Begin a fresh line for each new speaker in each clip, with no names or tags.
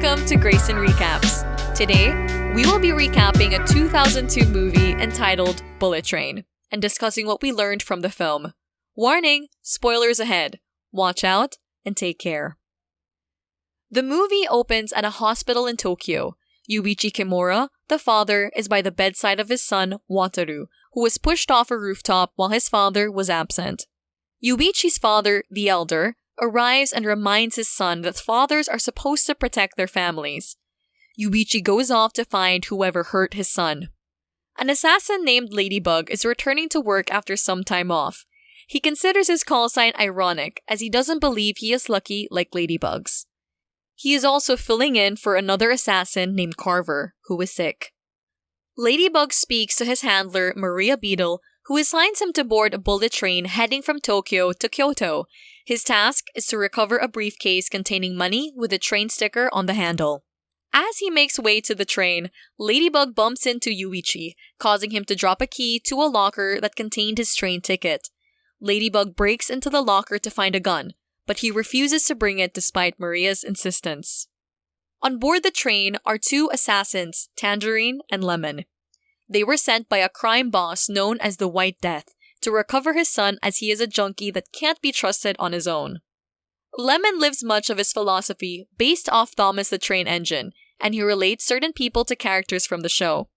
Welcome to Grayson Recaps. Today, we will be recapping a 2002 movie entitled Bullet Train and discussing what we learned from the film. Warning, spoilers ahead. Watch out and take care. The movie opens at a hospital in Tokyo. Yuichi Kimura, the father, is by the bedside of his son, Wataru, who was pushed off a rooftop while his father was absent. Yuichi's father, the elder, arrives and reminds his son that fathers are supposed to protect their families. Yuichi goes off to find whoever hurt his son. An assassin named Ladybug is returning to work after some time off. He considers his call sign ironic as he doesn't believe he is lucky like ladybugs. He is also filling in for another assassin named Carver, who is sick. Ladybug speaks to his handler, Maria Beetle, who assigns him to board a bullet train heading from Tokyo to Kyoto. His task is to recover a briefcase containing money with a train sticker on the handle. As he makes way to the train, Ladybug bumps into Yuichi, causing him to drop a key to a locker that contained his train ticket. Ladybug breaks into the locker to find a gun, but he refuses to bring it despite Maria's insistence. On board the train are two assassins, Tangerine and Lemon. They were sent by a crime boss known as the White Death to recover his son as he is a junkie that can't be trusted on his own. Lemon lives much of his philosophy based off Thomas the Train Engine, and he relates certain people to characters from the show.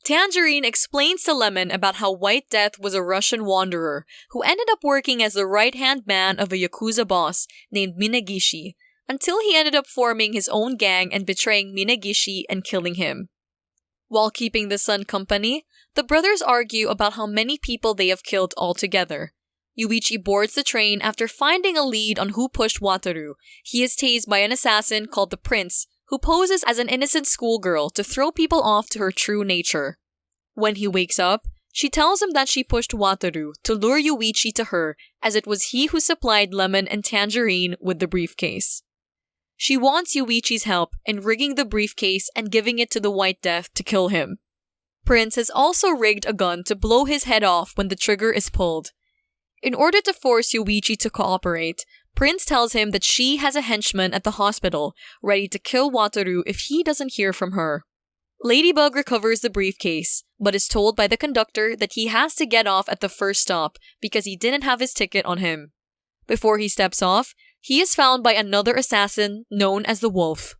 Tangerine explains to Lemon about how White Death was a Russian wanderer who ended up working as the right-hand man of a Yakuza boss named Minagishi, until he ended up forming his own gang and betraying Minagishi and killing him. While keeping the son company, the brothers argue about how many people they have killed altogether. Yuichi boards the train after finding a lead on who pushed Wataru. He is tased by an assassin called the Prince, who poses as an innocent schoolgirl to throw people off to her true nature. When he wakes up, she tells him that she pushed Wataru to lure Yuichi to her, as it was he who supplied Lemon and Tangerine with the briefcase. She wants Yuichi's help in rigging the briefcase and giving it to the White Death to kill him. Prince has also rigged a gun to blow his head off when the trigger is pulled. In order to force Yuichi to cooperate, Prince tells him that she has a henchman at the hospital, ready to kill Wataru if he doesn't hear from her. Ladybug recovers the briefcase, but is told by the conductor that he has to get off at the first stop because he didn't have his ticket on him. Before he steps off, he is found by another assassin known as the Wolf.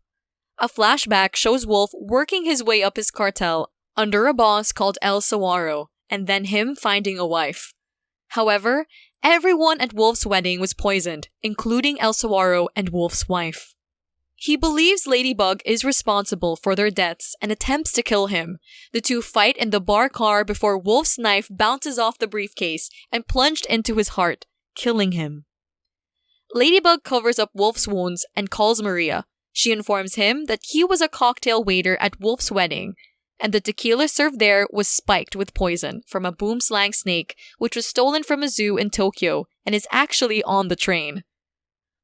A flashback shows Wolf working his way up his cartel under a boss called El Sawaro, and then him finding a wife. However, everyone at Wolf's wedding was poisoned, including El Sawaro and Wolf's wife. He believes Ladybug is responsible for their deaths and attempts to kill him. The two fight in the bar car before Wolf's knife bounces off the briefcase and plunged into his heart, killing him. Ladybug covers up Wolf's wounds and calls Maria. She informs him that he was a cocktail waiter at Wolf's wedding, and the tequila served there was spiked with poison from a boomslang snake which was stolen from a zoo in Tokyo and is actually on the train.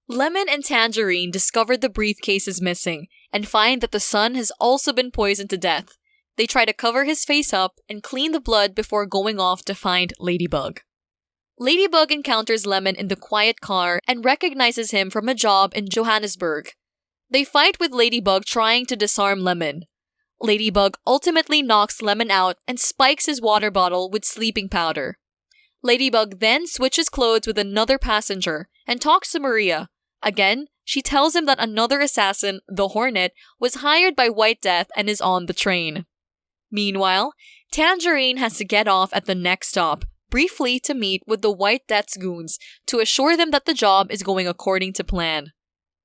Lemon and Tangerine discover the briefcase is missing and find that the son has also been poisoned to death. They try to cover his face up and clean the blood before going off to find Ladybug. Ladybug encounters Lemon in the quiet car and recognizes him from a job in Johannesburg. They fight with Ladybug trying to disarm Lemon. Ladybug ultimately knocks Lemon out and spikes his water bottle with sleeping powder. Ladybug then switches clothes with another passenger and talks to Maria. Again, she tells him that another assassin, the Hornet, was hired by White Death and is on the train. Meanwhile, Tangerine has to get off at the next stop, briefly to meet with the White Death's goons to assure them that the job is going according to plan.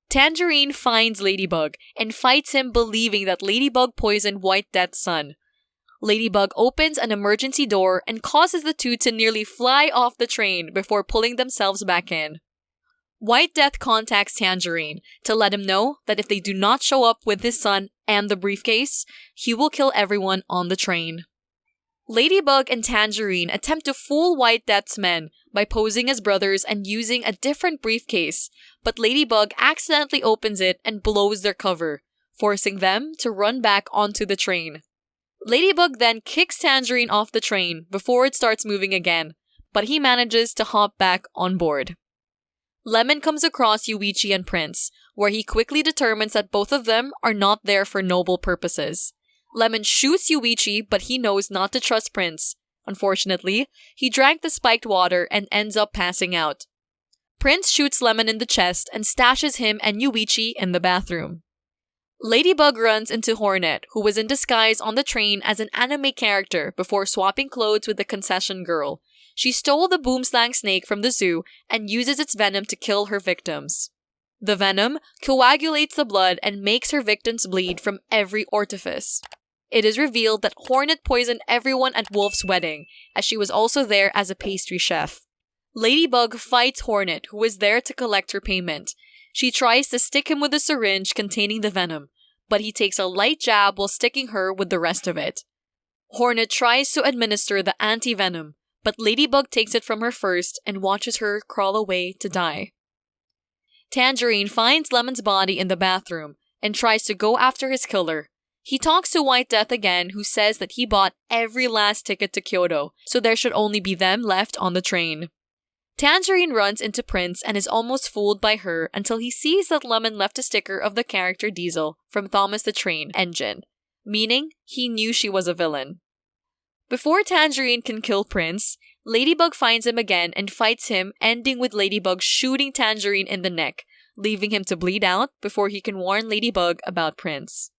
Tangerine finds Ladybug and fights him, believing that Ladybug poisoned White Death's son. Ladybug opens an emergency door and causes the two to nearly fly off the train before pulling themselves back in. White Death contacts Tangerine to let him know that if they do not show up with his son and the briefcase, he will kill everyone on the train. Ladybug and Tangerine attempt to fool White Death's men by posing as brothers and using a different briefcase, but Ladybug accidentally opens it and blows their cover, forcing them to run back onto the train. Ladybug then kicks Tangerine off the train before it starts moving again, but he manages to hop back on board. Lemon comes across Yuichi and Prince, where he quickly determines that both of them are not there for noble purposes. Lemon shoots Yuichi, but he knows not to trust Prince. Unfortunately, he drank the spiked water and ends up passing out. Prince shoots Lemon in the chest and stashes him and Yuichi in the bathroom. Ladybug runs into Hornet, who was in disguise on the train as an anime character before swapping clothes with the concession girl. She stole the boomslang snake from the zoo and uses its venom to kill her victims. The venom coagulates the blood and makes her victims bleed from every orifice. It is revealed that Hornet poisoned everyone at Wolf's wedding, as she was also there as a pastry chef. Ladybug fights Hornet, who is there to collect her payment. She tries to stick him with a syringe containing the venom, but he takes a light jab while sticking her with the rest of it. Hornet tries to administer the anti-venom, but Ladybug takes it from her first and watches her crawl away to die. Tangerine finds Lemon's body in the bathroom and tries to go after his killer. He talks to White Death again, who says that he bought every last ticket to Kyoto, so there should only be them left on the train. Tangerine runs into Prince and is almost fooled by her until he sees that Lemon left a sticker of the character Diesel from Thomas the Train Engine, meaning he knew she was a villain. Before Tangerine can kill Prince, Ladybug finds him again and fights him, ending with Ladybug shooting Tangerine in the neck, leaving him to bleed out before he can warn Ladybug about Prince.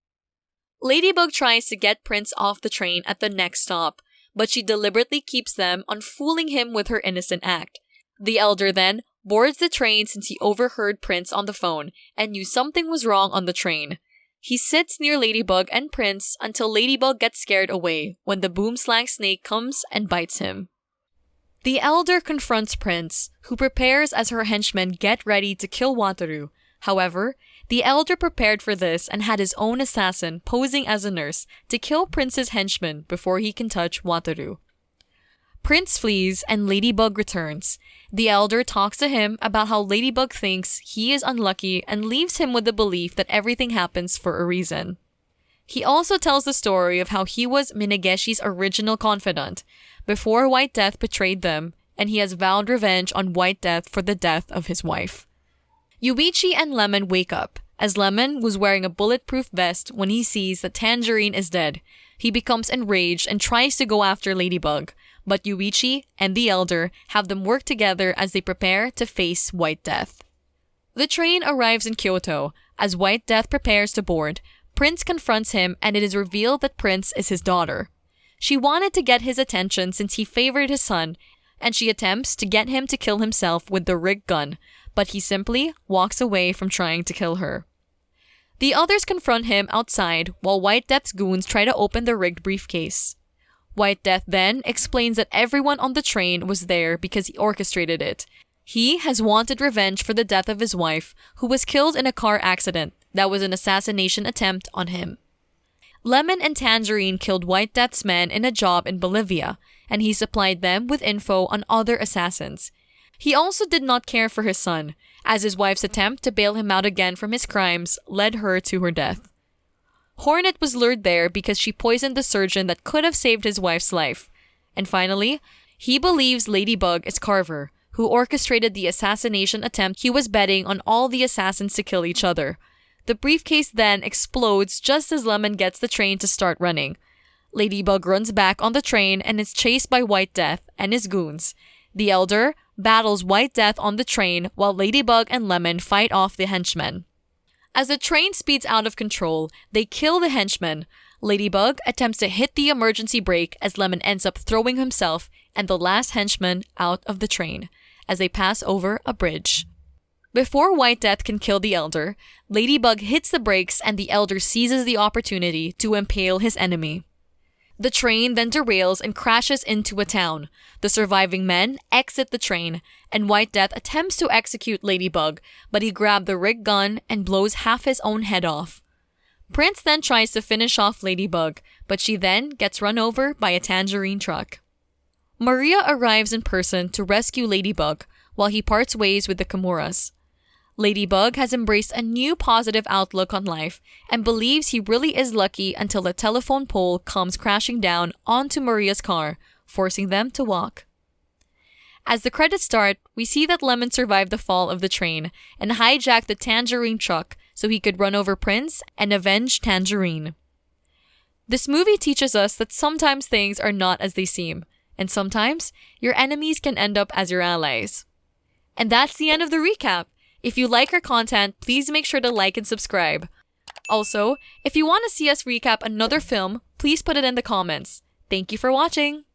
Ladybug tries to get Prince off the train at the next stop, but she deliberately keeps them on fooling him with her innocent act. The Elder then boards the train since he overheard Prince on the phone and knew something was wrong on the train. He sits near Ladybug and Prince until Ladybug gets scared away when the boomslang snake comes and bites him. The Elder confronts Prince, who prepares as her henchmen get ready to kill Wataru. However, the Elder prepared for this and had his own assassin posing as a nurse to kill Prince's henchman before he can touch Wataru. Prince flees and Ladybug returns. The Elder talks to him about how Ladybug thinks he is unlucky and leaves him with the belief that everything happens for a reason. He also tells the story of how he was Minageshi's original confidant before White Death betrayed them, and he has vowed revenge on White Death for the death of his wife. Yuichi and Lemon wake up, as Lemon was wearing a bulletproof vest when he sees that Tangerine is dead. He becomes enraged and tries to go after Ladybug, but Yuichi and the Elder have them work together as they prepare to face White Death. The train arrives in Kyoto. As White Death prepares to board, Prince confronts him and it is revealed that Prince is his daughter. She wanted to get his attention since he favored his son, and she attempts to get him to kill himself with the rig gun, but he simply walks away from trying to kill her. The others confront him outside while White Death's goons try to open the rigged briefcase. White Death then explains that everyone on the train was there because he orchestrated it. He has wanted revenge for the death of his wife, who was killed in a car accident that was an assassination attempt on him. Lemon and Tangerine killed White Death's men in a job in Bolivia, and he supplied them with info on other assassins. He also did not care for his son, as his wife's attempt to bail him out again from his crimes led her to her death. Hornet was lured there because she poisoned the surgeon that could have saved his wife's life. And finally, he believes Ladybug is Carver, who orchestrated the assassination attempt. He was betting on all the assassins to kill each other. The briefcase then explodes just as Lemon gets the train to start running. Ladybug runs back on the train and is chased by White Death and his goons. The Elder battles White Death on the train while Ladybug and Lemon fight off the henchmen. As the train speeds out of control, they kill the henchmen. Ladybug attempts to hit the emergency brake as Lemon ends up throwing himself and the last henchman out of the train as they pass over a bridge. Before White Death can kill the Elder, Ladybug hits the brakes and the Elder seizes the opportunity to impale his enemy. The train then derails and crashes into a town. The surviving men exit the train, and White Death attempts to execute Ladybug, but he grabbed the rig gun and blows half his own head off. Prince then tries to finish off Ladybug, but she then gets run over by a Tangerine truck. Maria arrives in person to rescue Ladybug, while he parts ways with the Kimuras. Ladybug has embraced a new positive outlook on life and believes he really is lucky until a telephone pole comes crashing down onto Maria's car, forcing them to walk. As the credits start, we see that Lemon survived the fall of the train and hijacked the Tangerine truck so he could run over Prince and avenge Tangerine. This movie teaches us that sometimes things are not as they seem, and sometimes your enemies can end up as your allies. And that's the end of the recap. If you like our content, please make sure to like and subscribe. Also, if you want to see us recap another film, please put it in the comments. Thank you for watching!